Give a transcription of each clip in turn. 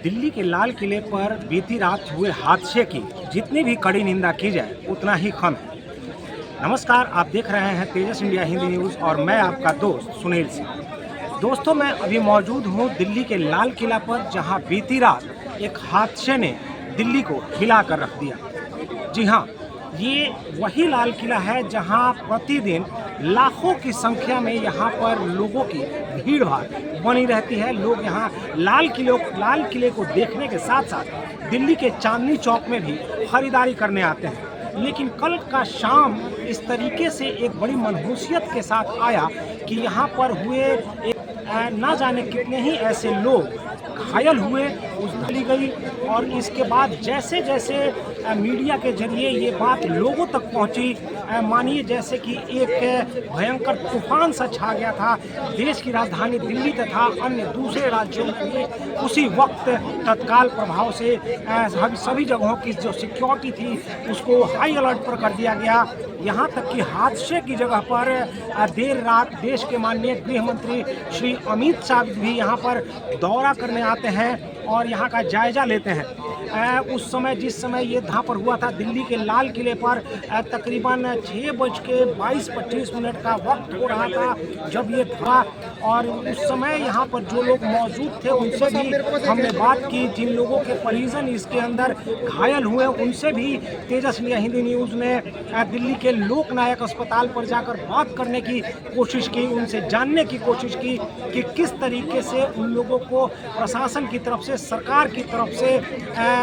दिल्ली के लाल किले पर बीती रात हुए हादसे की जितनी भी कड़ी निंदा की जाए उतना ही कम है। नमस्कार, आप देख रहे हैं तेजस इंडिया हिंदी न्यूज़ और मैं आपका दोस्त सुनील सिंह। दोस्तों, मैं अभी मौजूद हूँ दिल्ली के लाल किला पर, जहाँ बीती रात एक हादसे ने दिल्ली को हिला कर रख दिया। जी हाँ, ये वही लाल किला है जहाँ प्रतिदिन लाखों की संख्या में यहाँ पर लोगों की भीड़ भाड़ बनी रहती है। लोग यहाँ लाल किले को देखने के साथ साथ दिल्ली के चांदनी चौक में भी खरीदारी करने आते हैं। लेकिन कल का शाम इस तरीके से एक बड़ी मनहूसियत के साथ आया कि यहाँ पर हुए ना जाने कितने ही ऐसे लोग घायल हुए, उस धली गई। और इसके बाद जैसे जैसे मीडिया के जरिए ये बात लोगों तक पहुंची, मानिए जैसे कि एक भयंकर तूफान सा छा गया था देश की राजधानी दिल्ली तथा अन्य दूसरे राज्यों में भी। उसी वक्त तत्काल प्रभाव से सभी जगहों की जो सिक्योरिटी थी उसको हाई अलर्ट पर कर दिया गया। यहाँ तक कि हादसे की जगह पर देर रात देश के माननीय गृह मंत्री श्री अमित शाह भी यहाँ पर दौरा करने आते हैं और यहाँ का जायजा लेते हैं। उस समय जिस समय ये यहाँ पर हुआ था दिल्ली के लाल किले पर, तकरीबन 6:22-25 का वक्त हो रहा था जब ये था। और उस समय यहाँ पर जो लोग मौजूद थे उनसे भी हमने बात की। जिन लोगों के परिजन इसके अंदर घायल हुए उनसे भी तेजस इंडिया हिंदी न्यूज़ ने दिल्ली के लोकनायक अस्पताल पर जाकर बात करने की कोशिश की, उनसे जानने की कोशिश की कि किस तरीके से उन लोगों को प्रशासन की तरफ से, सरकार की तरफ से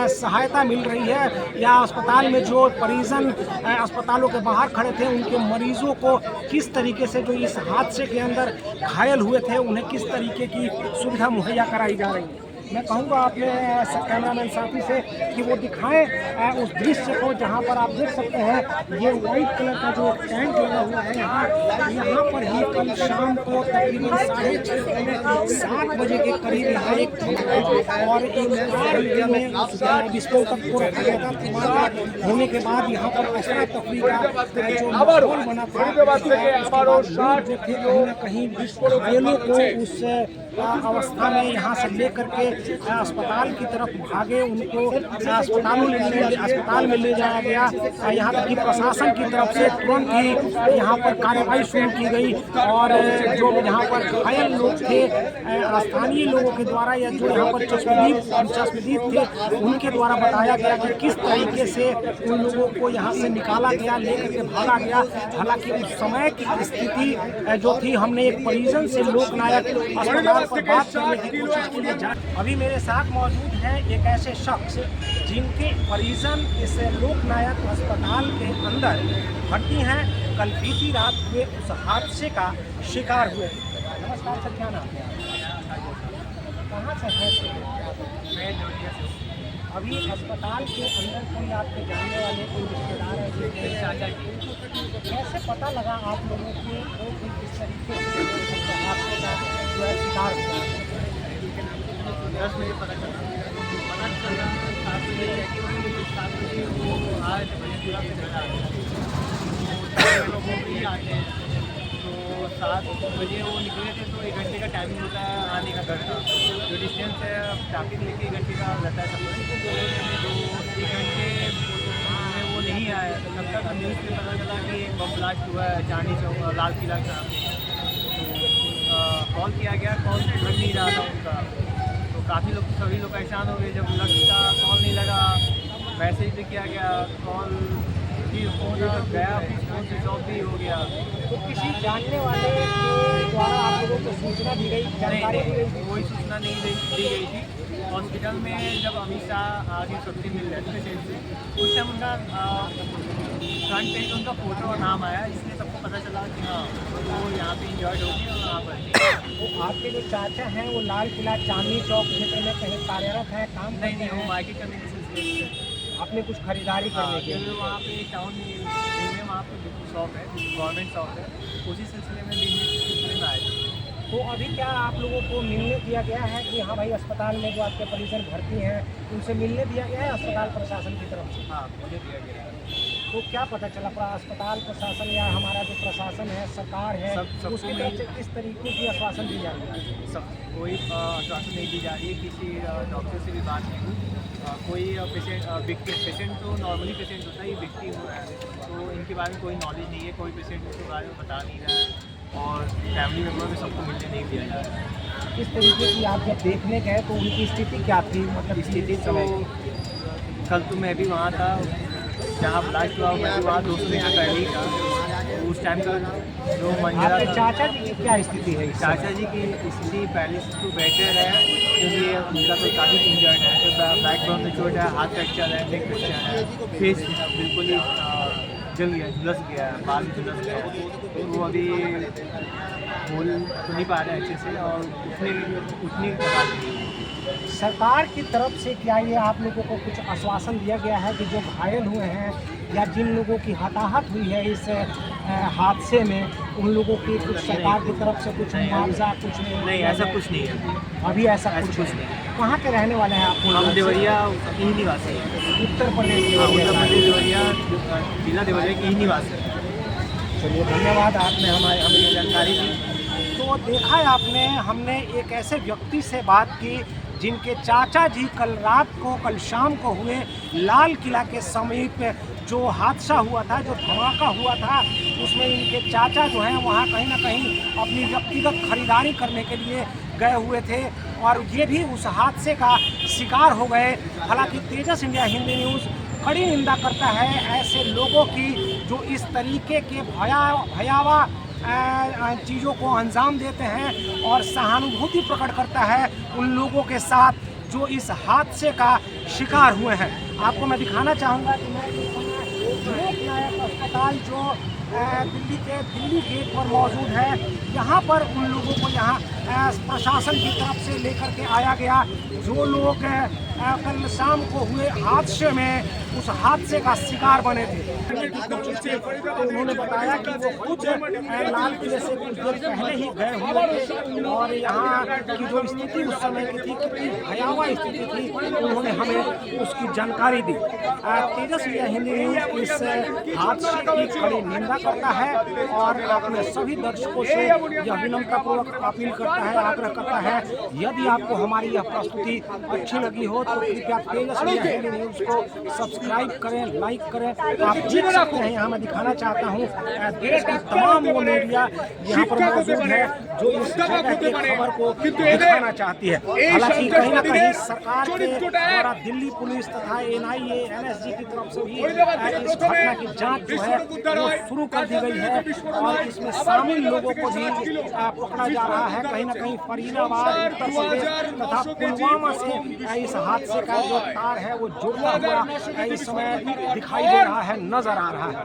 सहायता मिल रही है, या अस्पताल में जो परिजन अस्पतालों के बाहर खड़े थे उनके मरीजों को किस तरीके से जो इस हादसे के अंदर घायल हुए थे उन्हें किस तरीके की सुविधा मुहैया कराई जा रही है। मैं कहूँगा अपने कैमरामैन साथी से कि वो दिखाएं उस दृश्य को जहाँ पर आप देख सकते हैं ये वाइट कलर का जो टेंट लगा हुआ है यहाँ पर ही कल शाम को तकरीबन 6:30-7 बजे के करीब यहाँ एक और एक कार में विस्फोटक को रखा गया था। धमाका होने के बाद यहाँ पर अफरा तफरी का जो माहौल बना था, जो थे कहीं ना कहीं घायलों को उस अवस्था में यहाँ से लेकर के अस्पताल की तरफ भागे, उनको अस्पताल में ले जाया गया। यहाँ तक कि प्रशासन की तरफ से तुरंत ही यहाँ पर कार्रवाई शुरू की गई और जो यहाँ पर घायल लोग थे स्थानीय लोगों के द्वारा या जो यहाँ पर चश्मदीद थे उनके द्वारा बताया गया कि किस तरीके से उन लोगों को यहाँ से निकाला गया, लेकर के भागा गया। हालांकि उस समय की स्थिति जो थी, हमने एक परिजन से लोकनायक अस्पताल पर बात करने की कोशिश की। अभी मेरे साथ मौजूद है एक ऐसे शख्स जिनके परिजन इस लोकनायक अस्पताल के अंदर भर्ती हैं, कल बीती रात हुए उस हादसे का शिकार हुए। नमस्कार सर, क्या नाम है? कहाँ से है? अभी अस्पताल के अंदर कोई आपके जानने वाले कोई रिश्तेदार है? कैसे पता लगा आप लोगों को किस तरीके से हादसे का जो है शिकार हुआ? 10 बजे पता चला 7 बजे वो आज पूरा लोगों भी आते हैं। तो 7 बजे वो निकले थे तो 1 घंटे का टाइमिंग होता है आने का घर का, जो डिस्टेंस है ट्रैफिक लेके 1 घंटे का रहता है सब। तो 1 घंटे में वो नहीं आया, तब तक न्यूज़ में पता चला कि बम ब्लास्ट हुआ है चांदनी चौक लाल किला के सामने। तो कॉल किया गया, कॉल लग नहीं रहा था उनका। तो सभी लोग परेशान हो गए। जब लगता कॉल नहीं लगा, मैसेज भी किया गया, कॉल भी फोन गया, फोन स्विच ऑफ भी हो गया। तो किसी जानने वाले के द्वारा आप लोगों को सूचना दी गई, जानकारी दी गई? कोई सूचना नहीं दी गई थी। हॉस्पिटल में जब अमित शाह आगे छुट्टी मिल रहे थे पेशेंट से, उस टाइम उनका फ्रंट पेज उनका फोटो और नाम आया, इसलिए सबको पता चला कि हाँ वो यहाँ पे इंजर्ड हो गए और वहाँ पर। तो आपके जो चाचा हैं वो लाल किला चांदनी चौक क्षेत्र में कहीं कार्यरत है, काम नहीं वो मार्केट करने के सिलसिले में आपने कुछ खरीदारी करने के लिए? वहाँ पे टाउन में वहाँ पे शॉप है, गवर्नमेंट शॉप है, उसी सिलसिले में बिजनेस सिलसिले में आए थे। तो अभी क्या आप लोगों को मिलने दिया गया है कि हाँ भाई अस्पताल में जो आपके परिजन भर्ती हैं उनसे मिलने दिया गया है अस्पताल प्रशासन की तरफ से? हाँ, मुझे दिया गया है। तो क्या पता चला अस्पताल प्रशासन या हमारा जो प्रशासन है, सरकार है, सबको उसकी तरफ से किस तरीके की आश्वासन दी जा रही है? सब कोई आश्वासन नहीं दी जा रही है, किसी डॉक्टर से भी बात नहीं हुई। कोई पेशेंट तो नॉर्मली पेशेंट होता है, ये व्यक्ति हुआ है तो इनके बारे में कोई नॉलेज नहीं है, कोई पेशेंट इसके बारे में बता नहीं रहा है और फैमिली मेम्बर में सबको मिलने नहीं दिया जा रहा है। किस तरीके की आप जब देखने गए तो उनकी स्थिति क्या थी, मतलब स्थिति तो कल तो मैं भी वहाँ था जहाँ ब्लास्ट हुआ, मैं भी वहाँ 2 दिन पहले ही था। तो उस टाइम का जो मंजरा आपके था, चाचा जी की क्या स्थिति है? चाचा जी की स्थिति पहले से तो बेटर है क्योंकि उनका तो काफ़ी इंजर्ड है, तो बैकबोन में चोट है, हाथ फ्रैक्चर है, नेक फ्रैक्चर है, फेस बिल्कुल ही जल गया, झुलस गया है, बाल भी झुलस गया है। तो वो अभी बोल तो नहीं पा रहे अच्छे से और उतनी बात नहीं है। सरकार की तरफ से क्या ये आप लोगों को कुछ आश्वासन दिया गया है कि जो घायल हुए हैं या जिन लोगों की हताहत हुई है इस हादसे में, उन लोगों की कुछ सरकार की तरफ से कुछ मुआवजा कुछ नहीं, ऐसा कुछ नहीं है, अभी ऐसा कुछ नहीं है। कहाँ के रहने वाले हैं आप? हम देवरिया ही निवासी हैं। उत्तर प्रदेश हाँ, के। उत्तर प्रदेश देवरिया, जिला देवरिया की ही निवासी है। चलिए, धन्यवाद, आपने हमें ये जानकारी दी। तो देखा है आपने, हमने एक ऐसे व्यक्ति से बात की जिनके चाचा जी कल शाम को हुए लाल किला के समीप जो हादसा हुआ था, जो धमाका हुआ था, उसमें इनके चाचा जो हैं वहाँ कहीं ना कहीं अपनी व्यक्तिगत खरीदारी करने के लिए गए हुए थे और ये भी उस हादसे का शिकार हो गए। हालांकि तेजस इंडिया हिंदी न्यूज़ कड़ी निंदा करता है ऐसे लोगों की जो इस तरीके के भयावह चीज़ों को अंजाम देते हैं और सहानुभूति प्रकट करता है उन लोगों के साथ जो इस हादसे का शिकार हुए हैं। आपको मैं दिखाना चाहूँगा कि मैं इस समय लोक नायक अस्पताल जो दिल्ली गेट पर मौजूद है, यहाँ पर उन लोगों को यहाँ प्रशासन की तरफ से लेकर के आया गया जो लोग कल शाम को हुए हादसे में उस हादसे का शिकार बने थे। तो उन्होंने बताया कि वो खुद लाल किले से कुछ देर पहले ही गए हुए थे और यहाँ की जो स्थिति उस समय की थी, कितनी भयावह स्थिति थी, उन्होंने हमें उसकी जानकारी दी। तेजस इंडिया हिंदी न्यूज़ इस हादसे की कड़ी निंदा करता है और अपने सभी दर्शकों से यह विनम्रतापूर्वक अपील करता है, आग्रह करता है, यदि आपको हमारी यह प्रस्तुति अच्छी लगी हो तो कृपया तेजस इंडिया हिंदी न्यूज़ को सब्सक्राइब करें, लाइक करें। आप देख सकते हैं, यहाँ मैं दिखाना चाहता हूँ देश की तमाम वो मीडिया यहाँ पर मौजूद है जो इस जगह की खबर को दिखाना चाहती है। हालांकि कहीं ना कहीं सरकार के द्वारा दिल्ली पुलिस तथा NIA NSG की तरफ से भी इस घटना की जांच जो है वो शुरू कर दी गई है और इसमें शामिल लोगों को भी पकड़ा जा रहा है। कहीं ना कहीं फरीदाबाद, उत्तर प्रदेश तथा पुलवामा से इस हादसे का जो तार है वो जुड़ता हुआ इस समय दिखाई दे रहा है, नजर आ रहा है।